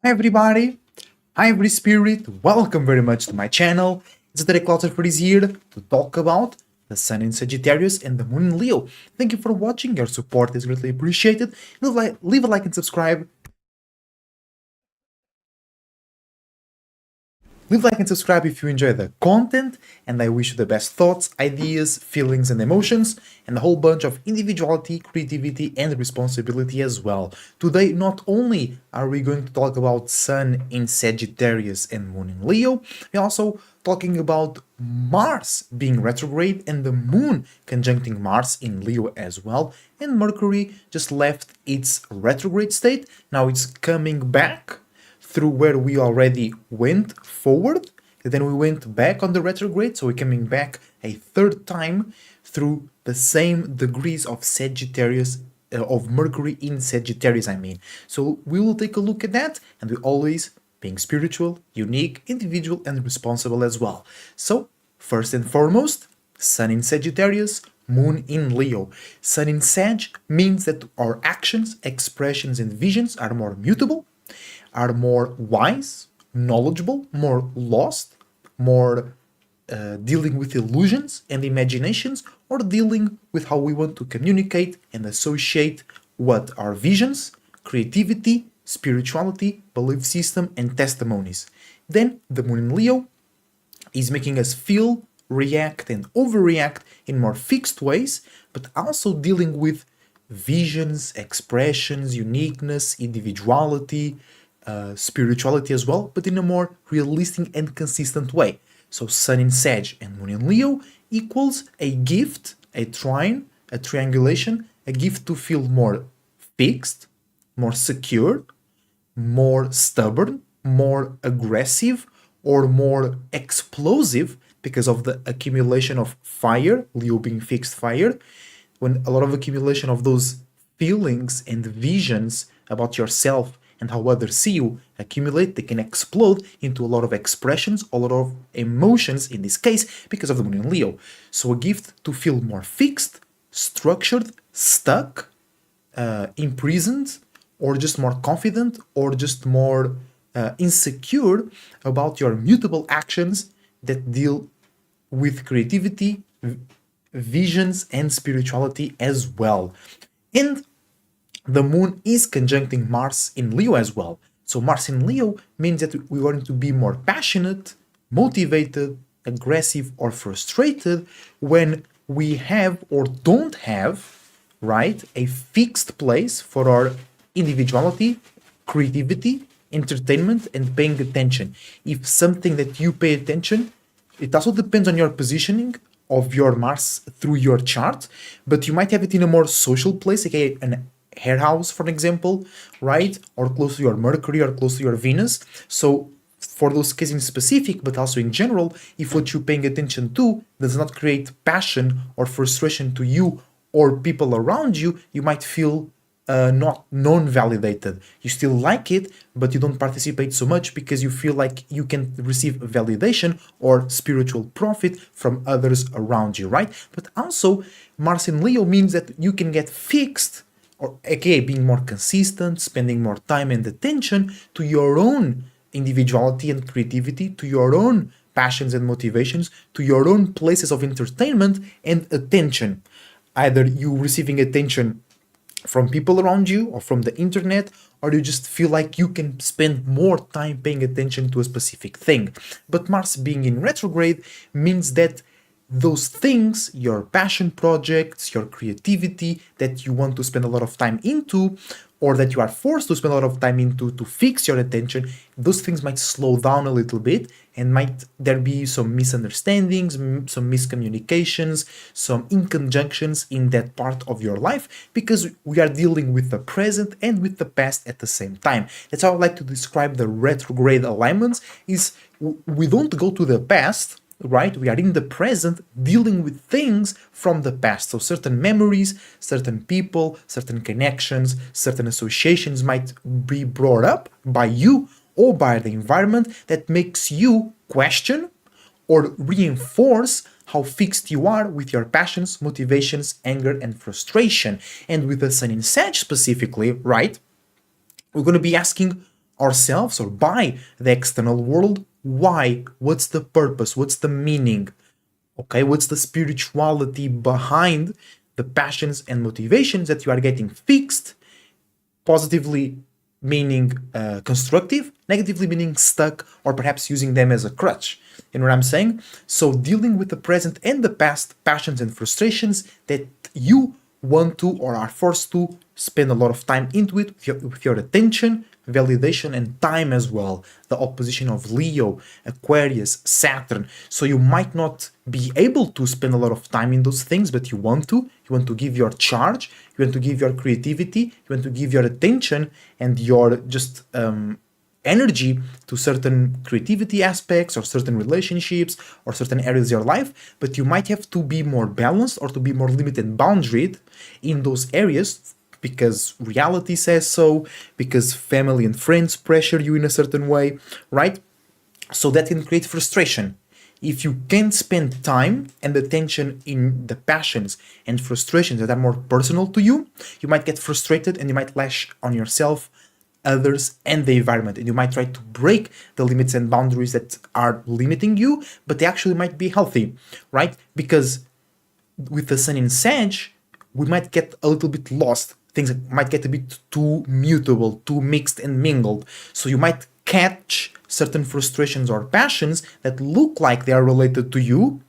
Hi everybody, hi every spirit, welcome very much to my channel. It's Derek Lauterford is here to talk about the Sun in Sagittarius and the Moon in Leo. Thank you for watching, your support is greatly appreciated. Leave a like and subscribe. Leave a like and subscribe if you enjoy the content, and I wish you the best thoughts, ideas, feelings, and emotions, and a whole bunch of individuality, creativity, and responsibility as well. Today, not only are we going to talk about Sun in Sagittarius and Moon in Leo, we're also talking about Mars being retrograde and the Moon conjuncting Mars in Leo as well, and Mercury just left its retrograde state, now it's coming back through where we already went forward, then we went back on the retrograde, so we're coming back a third time through the same degrees of Sagittarius, of Mercury in Sagittarius, I mean. So we will take a look at that, and we always being spiritual, unique, individual, and responsible as well. So, first and foremost, Sun in Sagittarius, Moon in Leo. Sun in Sag means that our actions, expressions, and visions are more mutable, are more wise, knowledgeable, more lost, more dealing with illusions and imaginations, or dealing with how we want to communicate and associate what our visions, creativity, spirituality, belief system, and testimonies. Then the Moon in Leo is making us feel, react, and overreact in more fixed ways, but also dealing with visions, expressions, uniqueness, individuality, spirituality as well, but in a more realistic and consistent way. So Sun in Sag and Moon in Leo equals a gift, a trine, a triangulation, a gift to feel more fixed, more secure, more stubborn, more aggressive, or more explosive because of the accumulation of fire, Leo being fixed fire, when a lot of accumulation of those feelings and visions about yourself and how others see you accumulate, they can explode into a lot of expressions, a lot of emotions in this case, because of the Moon in Leo. So a gift to feel more fixed, structured, stuck, imprisoned, or just more confident, or just more insecure about your mutable actions that deal with creativity, visions, and spirituality as well. And the Moon is conjuncting Mars in Leo as well. So Mars in Leo means that we want to be more passionate, motivated, aggressive, or frustrated when we have or don't have, right, a fixed place for our individuality, creativity, entertainment, and paying attention. If something that you pay attention, it also depends on your positioning of your Mars through your chart, but you might have it in a more social place, like an hair house, for example, right? Or close to your Mercury or close to your Venus. So for those cases in specific, but also in general, if what you're paying attention to does not create passion or frustration to you or people around you, you might feel not non-validated. You still like it, but you don't participate so much because you feel like you can receive validation or spiritual profit from others around you, right? But also, Mars in Leo means that you can get fixed, or aka being more consistent, spending more time and attention to your own individuality and creativity, to your own passions and motivations, to your own places of entertainment and attention. Either you receiving attention from people around you or from the internet, or you just feel like you can spend more time paying attention to a specific thing. But Mars being in retrograde means that those things, your passion projects, your creativity that you want to spend a lot of time into, or that you are forced to spend a lot of time into to fix your attention, those things might slow down a little bit, and might there be some misunderstandings, some miscommunications, some inconjunctions in that part of your life, because we are dealing with the present and with the past at the same time. That's how I like to describe the retrograde alignments, is we don't go to the past, right? We are in the present dealing with things from the past. So certain memories, certain people, certain connections, certain associations might be brought up by you or by the environment that makes you question or reinforce how fixed you are with your passions, motivations, anger, and frustration. And with the Sun in Sag specifically, right? We're going to be asking ourselves or by the external world. Why? What's the purpose? What's the meaning? Okay, what's the spirituality behind the passions and motivations that you are getting fixed? Positively meaning constructive, negatively meaning stuck, or perhaps using them as a crutch. You know what I'm saying? So dealing with the present and the past passions and frustrations that you want to or are forced to spend a lot of time into it with your attention, validation, and time as well. The opposition of Leo, Aquarius, Saturn. So you might not be able to spend a lot of time in those things, but you want to. You want to give your charge, you want to give your creativity, you want to give your attention and your just energy to certain creativity aspects or certain relationships or certain areas of your life, but you might have to be more balanced or to be more limited boundaried in those areas because reality says so, because family and friends pressure you in a certain way, right? So that can create frustration. If you can't spend time and attention in the passions and frustrations that are more personal to you, you might get frustrated and you might lash on yourself, others, and the environment. And you might try to break the limits and boundaries that are limiting you, but they actually might be healthy, right? Because with the sun in Sag, we might get a little bit lost. Things might get a bit too mutable, too mixed and mingled. So you might catch certain frustrations or passions that look like they are related to you,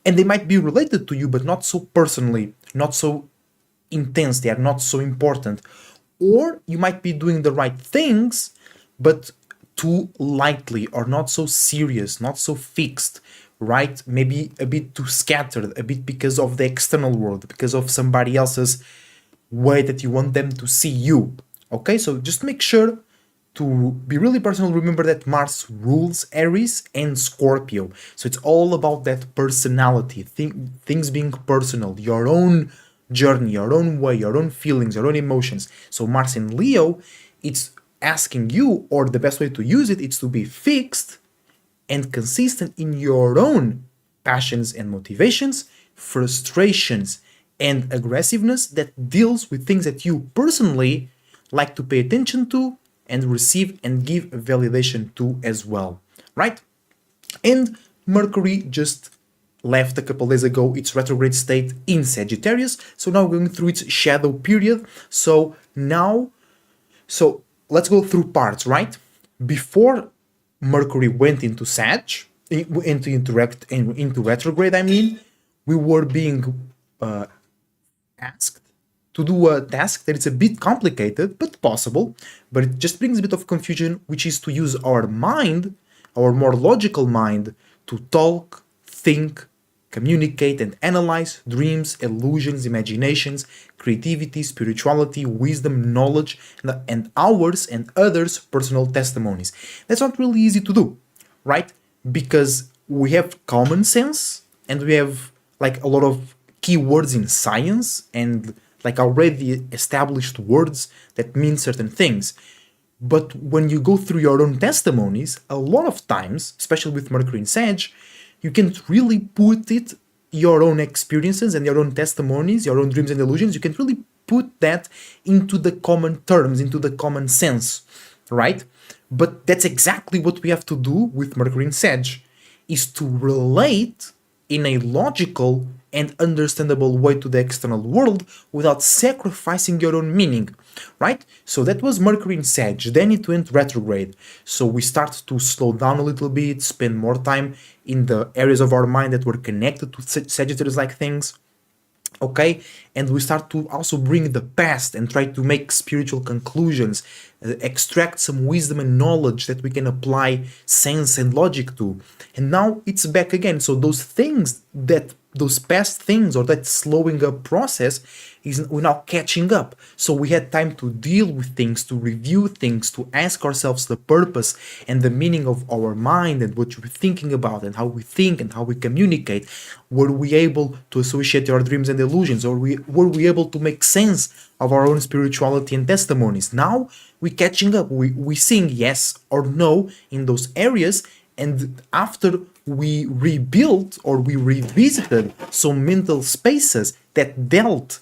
and they might be related to you, but not so personally, not so intense, they are not so important. Or you might be doing the right things, but too lightly or not so serious, not so fixed, right? Maybe a bit too scattered, a bit because of the external world, because of somebody else's way that you want them to see you. Okay, so just make sure to be really personal. Remember that Mars rules Aries and Scorpio. So it's all about that personality, things being personal, your own journey, your own way, your own feelings, your own emotions. So Mars in Leo, it's asking you, or the best way to use it is to be fixed and consistent in your own passions and motivations, frustrations, and aggressiveness that deals with things that you personally like to pay attention to and receive and give validation to as well, right? And Mercury just left a couple days ago its retrograde state in Sagittarius, so now we're going through its shadow period. So let's go through parts, right? Before Mercury went into Sag, into retrograde, I mean, we were being asked to do a task that is a bit complicated but possible, but it just brings a bit of confusion, which is to use our mind, our more logical mind, to talk, think, communicate, and analyze dreams, illusions, imaginations, creativity, spirituality, wisdom, knowledge, and ours and others' personal testimonies. That's not really easy to do, right? Because we have common sense and we have like a lot of keywords in science and like already established words that mean certain things. But when you go through your own testimonies, a lot of times, especially with Mercury in Sag, you can't really put it, your own experiences and your own testimonies, your own dreams and illusions, you can't really put that into the common terms, into the common sense, right? But that's exactly what we have to do with Mercury in Sag, is to relate in a logical and understandable way to the external world without sacrificing your own meaning, right? So that was Mercury in Sag, then it went retrograde. So we start to slow down a little bit, spend more time in the areas of our mind that were connected to Sagittarius-like things, okay? And we start to also bring the past and try to make spiritual conclusions, extract some wisdom and knowledge that we can apply sense and logic to. And now it's back again. So those things that those past things or that slowing up process we're now catching up. So we had time to deal with things, to review things, to ask ourselves the purpose and the meaning of our mind and what we're thinking about and how we think and how we communicate. Were we able to associate our dreams and illusions, or were we able to make sense of our own spirituality and testimonies? Now we're catching up. We seeing yes or no in those areas, and after we rebuilt or we revisited some mental spaces that dealt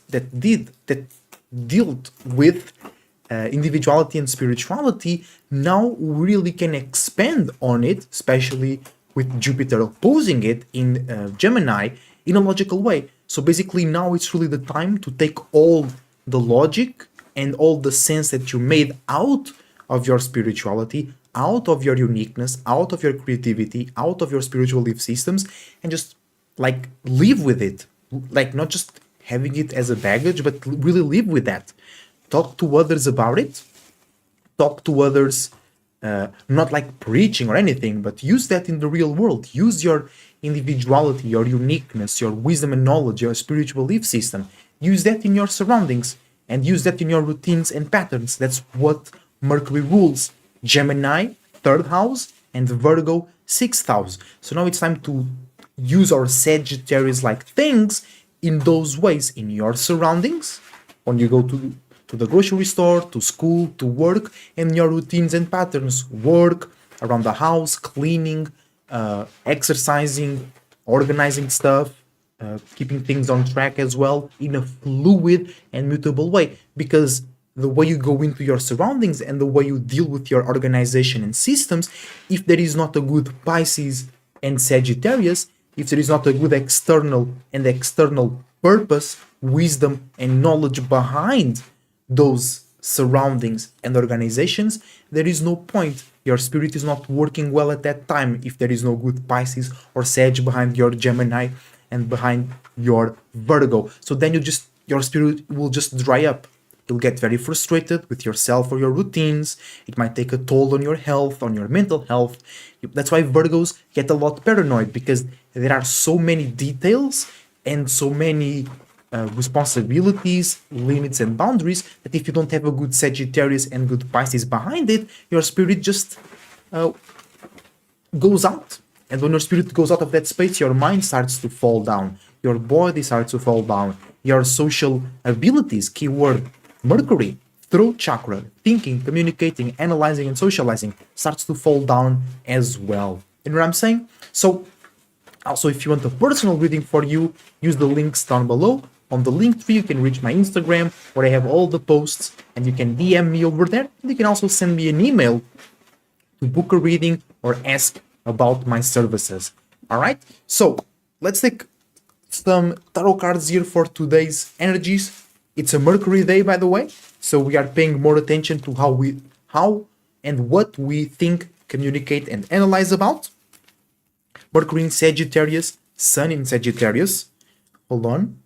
with individuality and spirituality, now we really can expand on it, especially with Jupiter opposing it in Gemini in a logical way. So basically now it's really the time to take all the logic and all the sense that you made out of your spirituality, out of your uniqueness, out of your creativity, out of your spiritual belief systems, and just like live with it. Like not just having it as a baggage, but really live with that. Talk to others about it. Talk to others, not like preaching or anything, but use that in the real world. Use your individuality, your uniqueness, your wisdom and knowledge, your spiritual belief system. Use that in your surroundings and use that in your routines and patterns. That's what Mercury rules. Gemini, third house, and Virgo, sixth house. So now it's time to use our Sagittarius like things in those ways in your surroundings, when you go to the grocery store, to school, to work, and your routines and patterns, work, around the house, cleaning, exercising, organizing stuff, keeping things on track as well in a fluid and mutable way. Because the way you go into your surroundings and the way you deal with your organization and systems, if there is not a good Pisces and Sagittarius, if there is not a good external purpose, wisdom, and knowledge behind those surroundings and organizations, there is no point. Your spirit is not working well at that time if there is no good Pisces or Sag behind your Gemini and behind your Virgo. So then your spirit will just dry up. You'll get very frustrated with yourself or your routines. It might take a toll on your health, on your mental health. That's why Virgos get a lot paranoid, because there are so many details and so many responsibilities, limits, and boundaries that if you don't have a good Sagittarius and good Pisces behind it, your spirit just goes out. And when your spirit goes out of that space, your mind starts to fall down. Your body starts to fall down. Your social abilities, keyword Mercury, throat chakra, thinking, communicating, analyzing, and socializing starts to fall down as well. You know what I'm saying? So, also, if you want a personal reading for you, use the links down below. On the LinkTree, you can reach my Instagram, where I have all the posts, and you can DM me over there. And you can also send me an email to book a reading or ask about my services. All right? So, let's take some tarot cards here for today's energies. It's a Mercury day, by the way, so we are paying more attention to how and what we think, communicate, and analyze about. Mercury in Sagittarius, Sun in Sagittarius. Hold on.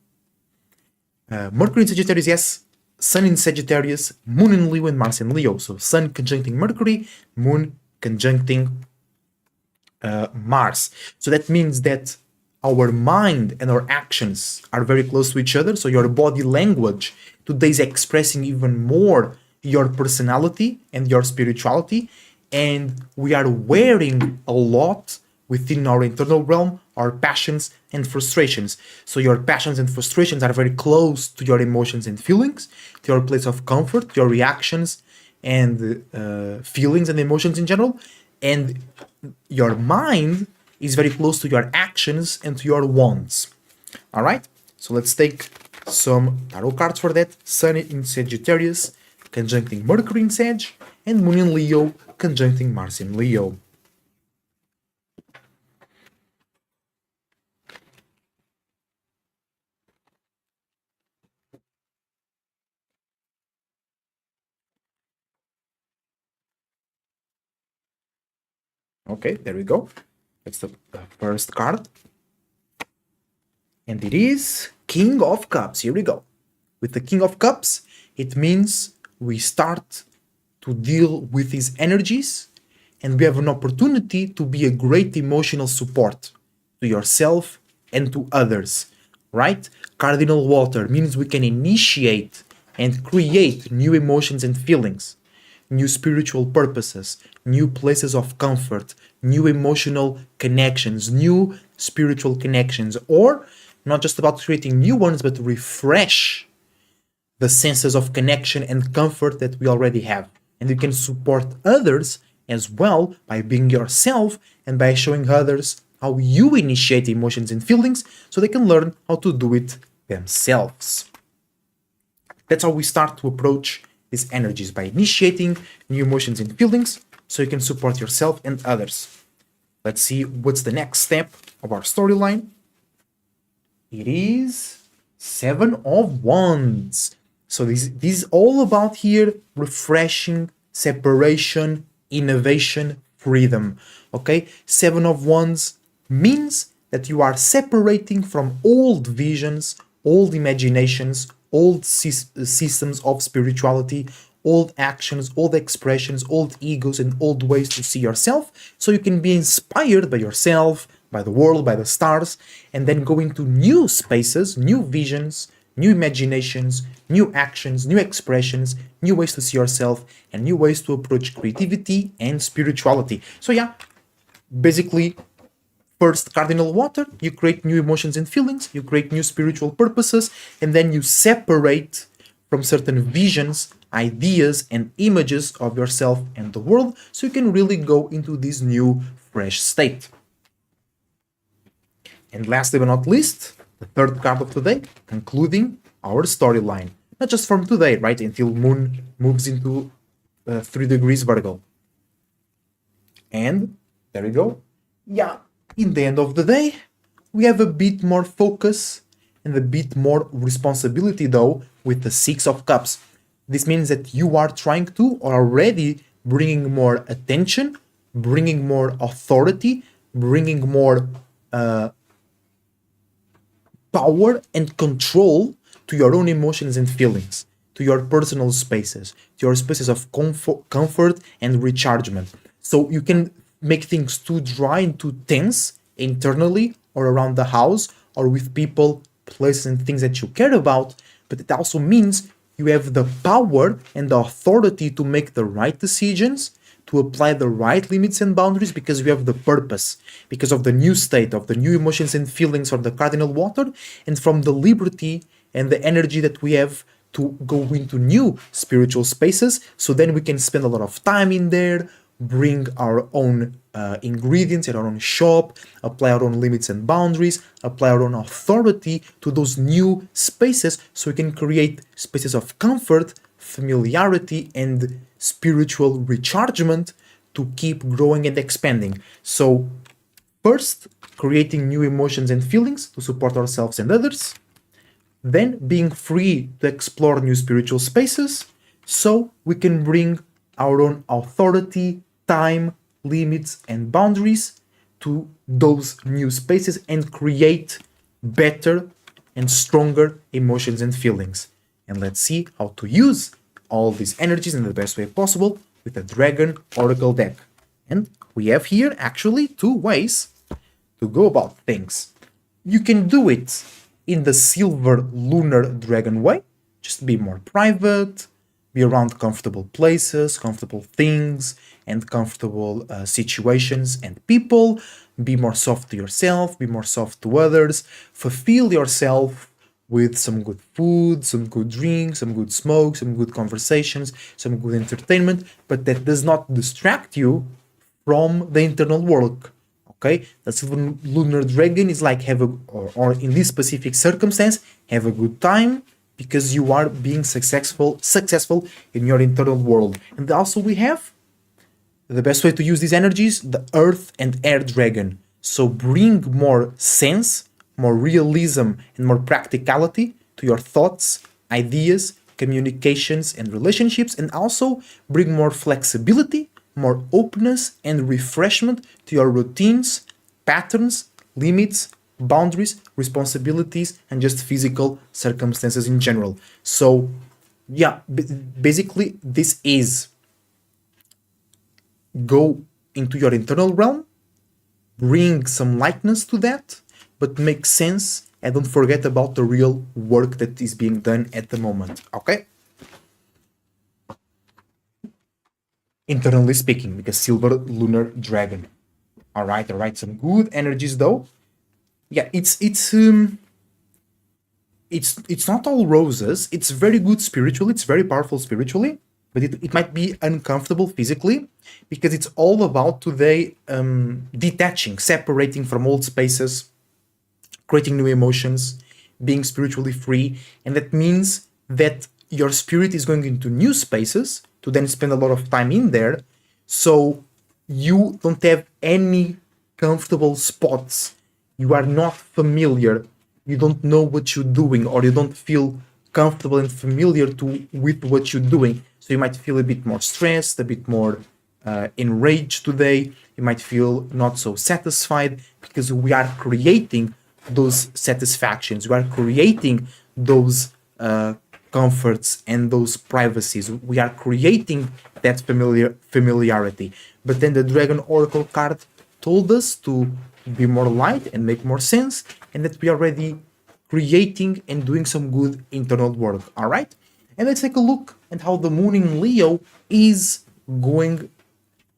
Mercury in Sagittarius, yes. Sun in Sagittarius, Moon in Leo, and Mars in Leo. So Sun conjuncting Mercury, Moon conjuncting Mars. So that means that our mind and our actions are very close to each other. So your body language today is expressing even more your personality and your spirituality. And we are wearing a lot within our internal realm, our passions and frustrations. So your passions and frustrations are very close to your emotions and feelings, to your place of comfort, your reactions and feelings and emotions in general. And your mind is very close to your actions and to your wants. All right, so let's take some tarot cards for that. Sun in Sagittarius, conjuncting Mercury in Sag, and Moon in Leo, conjuncting Mars in Leo. Okay, there we go. That's the first card. And it is King of Cups. Here we go. With the King of Cups, it means we start to deal with these energies and we have an opportunity to be a great emotional support to yourself and to others, right? Cardinal water means we can initiate and create new emotions and feelings, new spiritual purposes, new places of comfort, new emotional connections, new spiritual connections, or not just about creating new ones, but refresh the senses of connection and comfort that we already have. And you can support others as well by being yourself and by showing others how you initiate emotions and feelings so they can learn how to do it themselves. That's how we start to approach these energies by initiating new emotions and feelings so you can support yourself and others. Let's see what's the next step of our storyline. It is Seven of Wands. So this is all about here refreshing, separation, innovation, freedom. Okay, Seven of Wands means that you are separating from old visions, old imaginations, old systems of spirituality, old actions, old expressions, old egos, and old ways to see yourself, so you can be inspired by yourself, by the world, by the stars, and then go into new spaces, new visions, new imaginations, new actions, new expressions, new ways to see yourself, and new ways to approach creativity and spirituality. So yeah, basically, first, cardinal water, you create new emotions and feelings, you create new spiritual purposes, and then you separate from certain visions, ideas, and images of yourself and the world, so you can really go into this new, fresh state. And lastly but not least, the third card of today, concluding our storyline. Not just from today, right, until Moon moves into 3 degrees Virgo. And there we go. Yeah, in the end of the day, we have a bit more focus and a bit more responsibility though with the Six of Cups. This means that you are trying to, or already bringing more attention, bringing more authority, bringing more power and control to your own emotions and feelings, to your personal spaces, to your spaces of comfort and rechargement. So you can make things too dry and too tense internally or around the house or with people, places, and things that you care about, but it also means you have the power and the authority to make the right decisions, to apply the right limits and boundaries, because you have the purpose, because of the new state, of the new emotions and feelings, or the cardinal water, and from the liberty and the energy that we have to go into new spiritual spaces. So then we can spend a lot of time in there, bring our own ingredients at our own shop, apply our own limits and boundaries, apply our own authority to those new spaces, so we can create spaces of comfort, familiarity, and spiritual rechargement to keep growing and expanding. So first, creating new emotions and feelings to support ourselves and others, then being free to explore new spiritual spaces so we can bring our own authority, time, limits, and boundaries to those new spaces and create better and stronger emotions and feelings. And let's see how to use all these energies in the best way possible with a Dragon Oracle deck. And we have here actually 2 ways to go about things. You can do it in the Silver Lunar Dragon way, just be more private, be around comfortable places, comfortable things, and comfortable situations and people, be more soft to yourself, be more soft to others, fulfill yourself with some good food, some good drink, some good smoke, some good conversations, some good entertainment, but that does not distract you from the internal work. Okay, the Silver Lunar Dragon is like have a, or in this specific circumstance, have a good time because you are being successful in your internal world. And also we have the best way to use these energies, the Earth and Air Dragon. So bring more sense, more realism, and more practicality to your thoughts, ideas, communications, and relationships, and also bring more flexibility, more openness, and refreshment to your routines, patterns, limits, boundaries, responsibilities, and just physical circumstances in general. So yeah, basically this is go into your internal realm, bring some lightness to that, but make sense and don't forget about the real work that is being done at the moment. Okay? Internally speaking, because Silver Lunar Dragon. All right, some good energies though. Yeah, it's not all roses. It's very good spiritually, it's very powerful spiritually, but it might be uncomfortable physically because it's all about today detaching, separating from old spaces, creating new emotions, being spiritually free, and that means that your spirit is going into new spaces to then spend a lot of time in there. So you don't have any comfortable spots. You are not familiar. You don't know what you're doing, or you don't feel comfortable and familiar with what you're doing. So you might feel a bit more stressed, a bit more enraged today. You might feel not so satisfied, because we are creating those satisfactions. We are creating those comforts and those privacies. We are creating that familiarity. But then the Dragon Oracle card told us to be more light and make more sense, and that we are already creating and doing some good internal work. All right, and let's take a look at how the Moon in Leo is going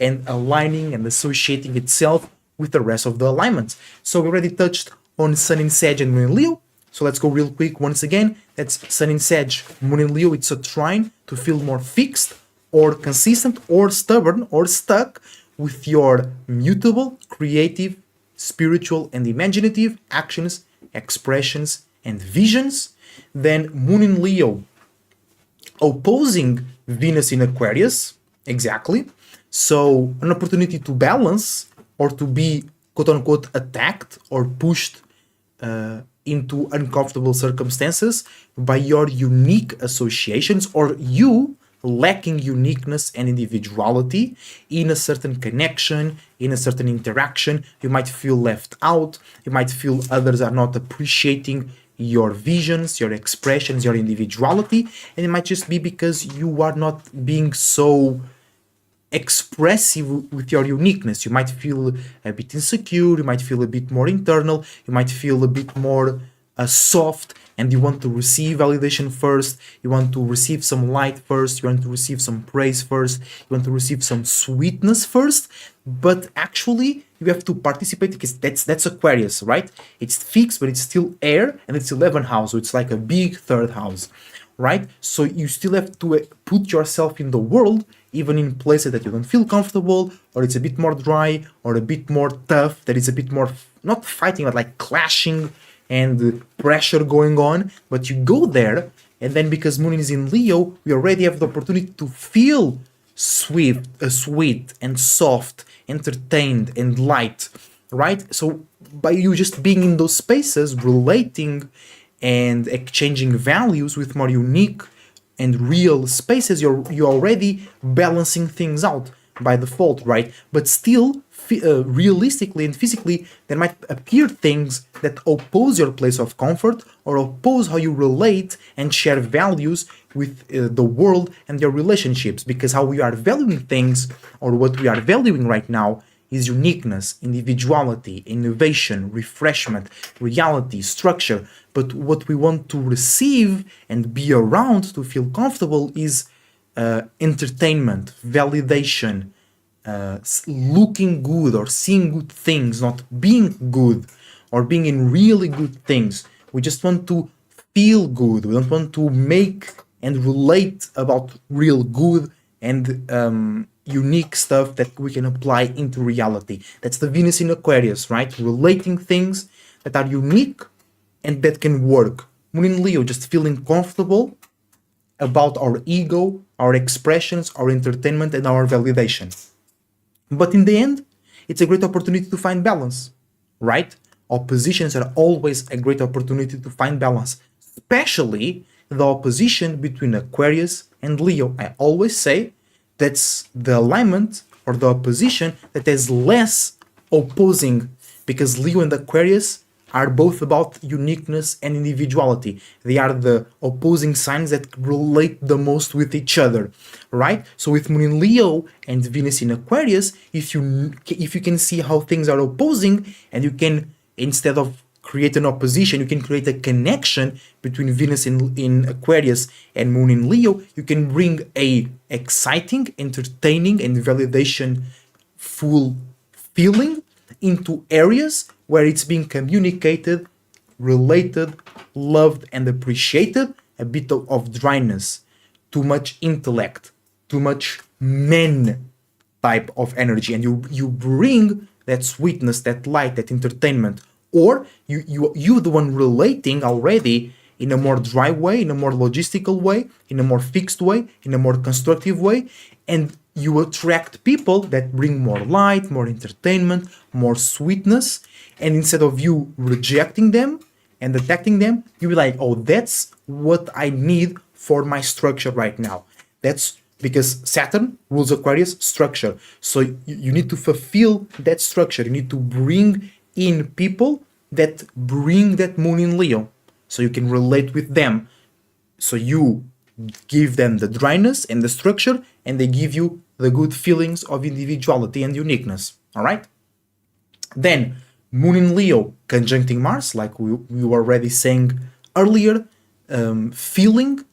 and aligning and associating itself with the rest of the alignments. So we already touched on Sun in Sag and Moon in Leo. So let's go real quick once again. That's Sun in Sag, Moon in Leo. It's a trine to feel more fixed or consistent or stubborn or stuck with your mutable, creative, spiritual, and imaginative actions, expressions, and visions. Then Moon in Leo opposing Venus in Aquarius. Exactly. So an opportunity to balance or to be quote unquote attacked or pushed into uncomfortable circumstances by your unique associations, or you lacking uniqueness and individuality in a certain connection, in a certain interaction. You might feel left out. You might feel others are not appreciating your visions, your expressions, your individuality. And it might just be because you are not being so expressive with your uniqueness. You might feel a bit insecure, you might feel a bit more internal, you might feel a bit more soft, and you want to receive validation first, you want to receive some light first, you want to receive some praise first, you want to receive some sweetness first. But actually you have to participate, because that's Aquarius, right? It's fixed, but it's still air, and it's 11th house, so it's like a big third house, right? So you still have to put yourself in the world, even in places that you don't feel comfortable, or it's a bit more dry, or a bit more tough, that is a bit more, not fighting, but like clashing and pressure going on. But you go there, and then because Moon is in Leo, we already have the opportunity to feel sweet and soft, entertained and light, right? So by you just being in those spaces, relating and exchanging values with more unique and real spaces, you're already balancing things out by default, right? But still, realistically and physically, there might appear things that oppose your place of comfort, or oppose how you relate and share values with the world and your relationships, because how we are valuing things, or what we are valuing right now, is uniqueness, individuality, innovation, refreshment, reality, structure. But what we want to receive and be around to feel comfortable is entertainment, validation, looking good or seeing good things, not being good or being in really good things. We just want to feel good. We don't want to make and relate about real good and unique stuff that we can apply into reality. That's the Venus in Aquarius, right? Relating things that are unique and that can work. Moon in Leo, just feeling comfortable about our ego, our expressions, our entertainment, and our validation. But in the end, it's a great opportunity to find balance, right? Oppositions are always a great opportunity to find balance, especially the opposition between Aquarius and Leo. I always say that's the alignment or the opposition that has less opposing, because Leo and Aquarius are both about uniqueness and individuality. They are the opposing signs that relate the most with each other, right? So with Moon in Leo and Venus in Aquarius, if you can see how things are opposing, and you can, instead of create an opposition, you can create a connection between Venus in Aquarius and Moon in Leo, you can bring a exciting, entertaining, and validation full feeling into areas where it's being communicated, related, loved, and appreciated. A bit of dryness, too much intellect, too much men type of energy, and you bring that sweetness, that light, that entertainment, or you the one relating already in a more dry way, in a more logistical way, in a more fixed way, in a more constructive way, and you attract people that bring more light, more entertainment, more sweetness, and instead of you rejecting them and attacking them, you be like, oh, that's what I need for my structure right now. That's because Saturn rules Aquarius structure. So you need to fulfill that structure. You need to bring in people that bring that moon in Leo so you can relate with them. So you give them the dryness and the structure, and they give you the good feelings of individuality and uniqueness. All right? Then, Moon in Leo conjuncting Mars, like we were already saying earlier, feeling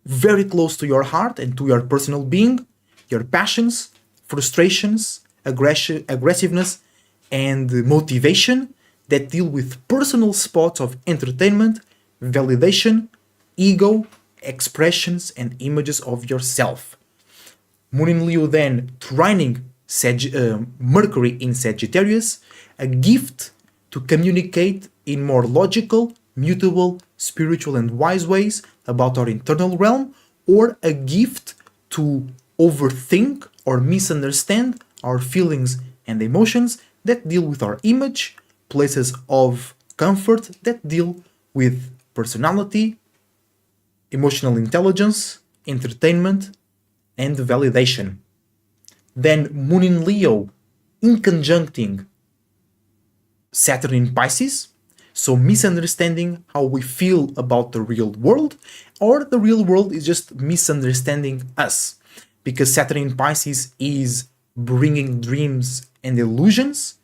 very close to your heart and to your personal being, your passions, frustrations, aggressiveness, and motivation that deal with personal spots of entertainment, validation, ego, expressions, and images of yourself. Moon in Leo then trining Mercury in Sagittarius, a gift to communicate in more logical, mutable, spiritual, and wise ways about our internal realm, or a gift to overthink or misunderstand our feelings and emotions that deal with our image, places of comfort that deal with personality, emotional intelligence, entertainment, and validation. Then Moon in Leo in conjuncting Saturn in Pisces, so misunderstanding how we feel about the real world, or the real world is just misunderstanding us, because Saturn in Pisces is bringing dreams and illusions,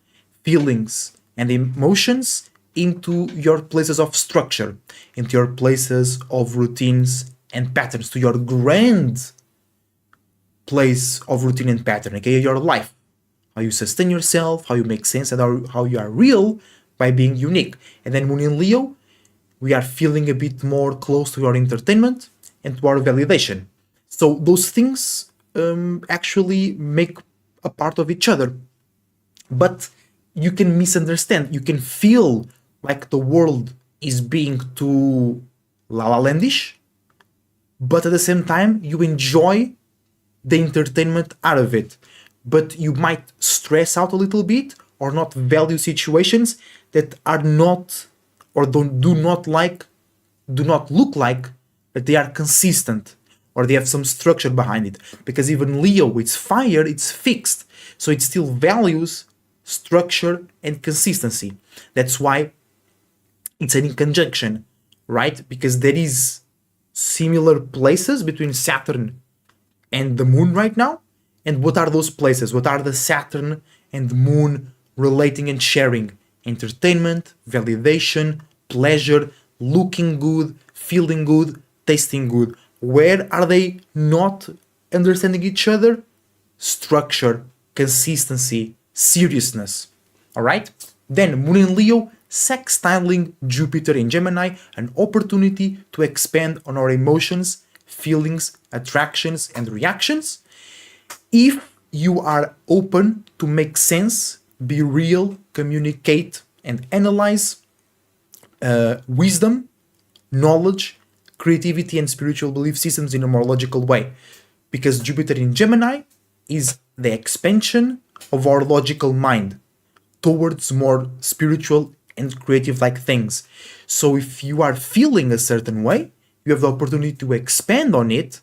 feelings and emotions into your places of structure, into your places of routines and patterns, to your grand place of routine and pattern, okay, your life, how you sustain yourself, how you make sense, and how you are real by being unique. And then Moon in Leo, we are feeling a bit more close to our entertainment and to our validation. So those things actually make a part of each other. But you can misunderstand, you can feel like the world is being too la la landish, but at the same time you enjoy the entertainment out of it. But you might stress out a little bit or not value situations that are not, or do not look like that they are consistent or they have some structure behind it. Because even Leo, it's fire, it's fixed, so it still values structure and consistency. That's why it's an in conjunction, right? Because there is similar places between Saturn and the Moon right now. And what are those places? What are the Saturn and Moon relating and sharing? Entertainment, validation, pleasure, looking good, feeling good, tasting good. Where are they not understanding each other? Structure, consistency, seriousness. Alright? Then Moon in Leo, sextiling Jupiter in Gemini, an opportunity to expand on our emotions, feelings, attractions, and reactions. If you are open to make sense, be real, communicate, and analyze wisdom, knowledge, creativity, and spiritual belief systems in a more logical way. Because Jupiter in Gemini is the expansion of our logical mind towards more spiritual and creative-like things. So if you are feeling a certain way, you have the opportunity to expand on it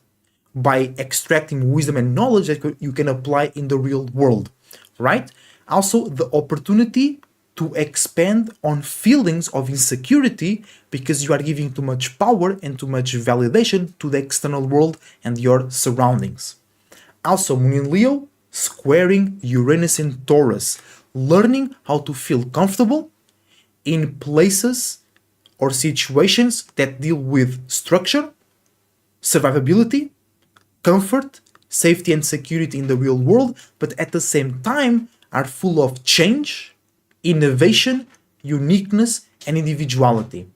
by extracting wisdom and knowledge that you can apply in the real world, right? Also, the opportunity to expand on feelings of insecurity because you are giving too much power and too much validation to the external world and your surroundings. Also, Moon in Leo, squaring Uranus in Taurus, learning how to feel comfortable in places or situations that deal with structure, survivability, comfort, safety, and security in the real world, but at the same time are full of change, innovation, uniqueness, and individuality.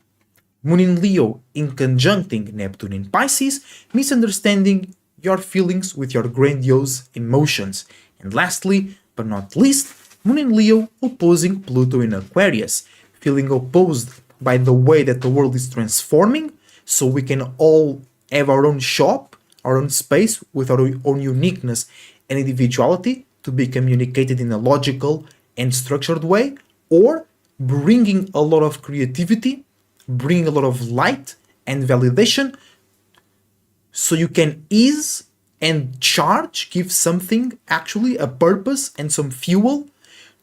Moon in Leo in conjuncting Neptune in Pisces, misunderstanding your feelings with your grandiose emotions. And lastly, but not least, Moon in Leo opposing Pluto in Aquarius, feeling opposed by the way that the world is transforming, so we can all have our own shop, our own space with our own uniqueness and individuality to be communicated in a logical and structured way, or bringing a lot of creativity, bringing a lot of light and validation, so you can ease and charge, give something, actually a purpose and some fuel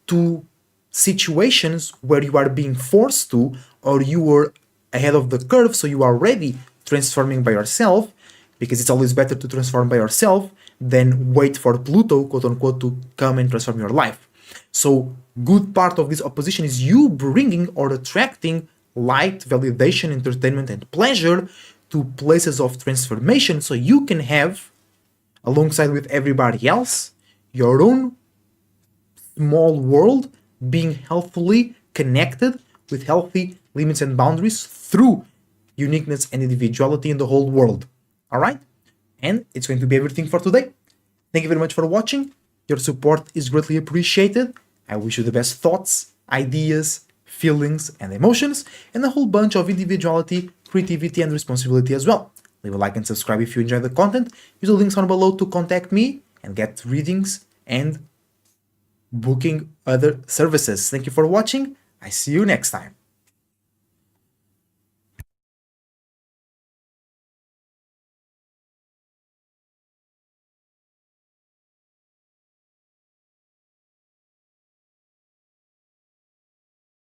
to situations where you are being forced to, or you were ahead of the curve, so you are already transforming by yourself, because it's always better to transform by yourself than wait for Pluto, quote unquote, to come and transform your life. So good part of this opposition is you bringing or attracting light, validation, entertainment, and pleasure to places of transformation, so you can have, alongside with everybody else, your own small world being healthily connected with healthy limits and boundaries through uniqueness and individuality in the whole world. All right? And it's going to be everything for today. Thank you very much for watching. Your support is greatly appreciated. I wish you the best thoughts, ideas, feelings, and emotions, and a whole bunch of individuality, creativity, and responsibility as well. Leave a like and subscribe if you enjoy the content. Use the links down below to contact me and get readings and booking other services. Thank you for watching. I see you next time.